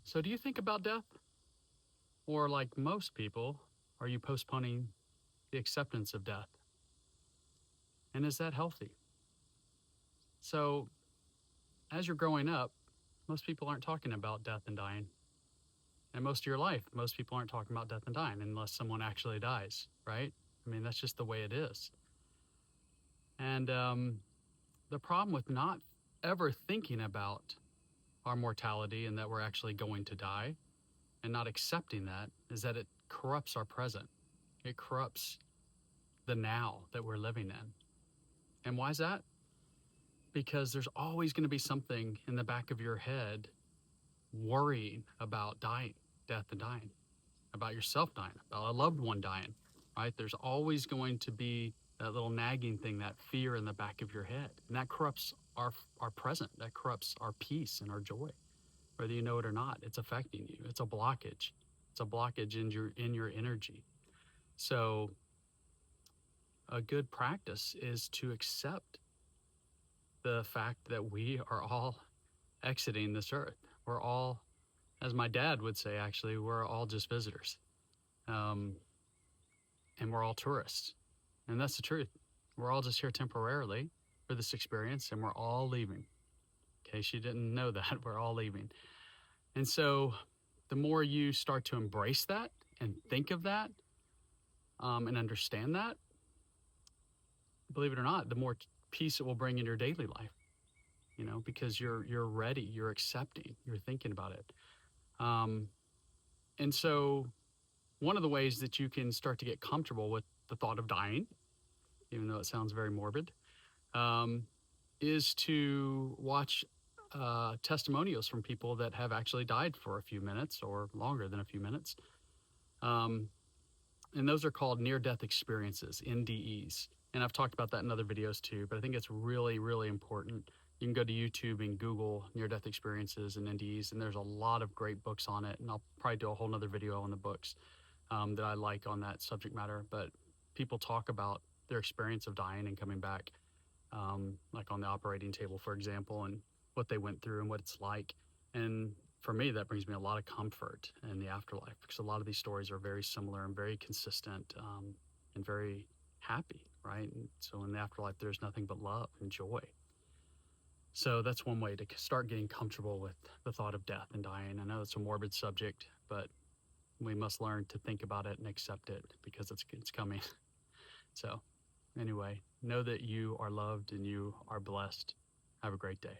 So, do you think about death? Or, like most people, are you postponing the acceptance of death? And is that healthy? So, as you're growing up, most people aren't talking about death and dying. And most of your life, most people aren't talking about death and dying unless someone actually dies, right? I mean, that's just the way it is. And the problem with not ever thinking about our mortality and that we're actually going to die and not accepting that is that it corrupts our present. It corrupts the now that we're living in. And why is that? Because there's always going to be something in the back of your head worrying about dying, death and dying, about yourself dying, about a loved one dying, right? There's always going to be that little nagging thing, that fear in the back of your head. And that corrupts our present. That corrupts our peace and our joy. Whether you know it or not, it's affecting you. It's a blockage. It's a blockage in your energy. So a good practice is to accept the fact that we are all exiting this earth. We're all, as my dad would say, actually, we're all just visitors. And we're all tourists. And that's the truth. We're all just here temporarily for this experience, and we're all leaving. In case you didn't know that, we're all leaving. And so the more you start to embrace that and think of that and understand that, believe it or not, the more peace it will bring in your daily life, because you're ready, you're accepting, you're thinking about it. And so one of the ways that you can start to get comfortable with the thought of dying, even though it sounds very morbid, is to watch testimonials from people that have actually died for a few minutes or longer than a few minutes. And those are called near-death experiences, NDEs. And I've talked about that in other videos too, but I think it's really, really important. You can go to YouTube and Google near-death experiences and NDEs, and there's a lot of great books on it. And I'll probably do a whole nother video on the books that I like on that subject matter. But people talk about their experience of dying and coming back, like on the operating table, for example, and what they went through and what it's like. And for me, that brings me a lot of comfort in the afterlife, because a lot of these stories are very similar and very consistent and very happy, right? And so in the afterlife, there's nothing but love and joy. So that's one way to start getting comfortable with the thought of death and dying. I know it's a morbid subject, but we must learn to think about it and accept it because it's coming. So anyway, know that you are loved and you are blessed. Have a great day.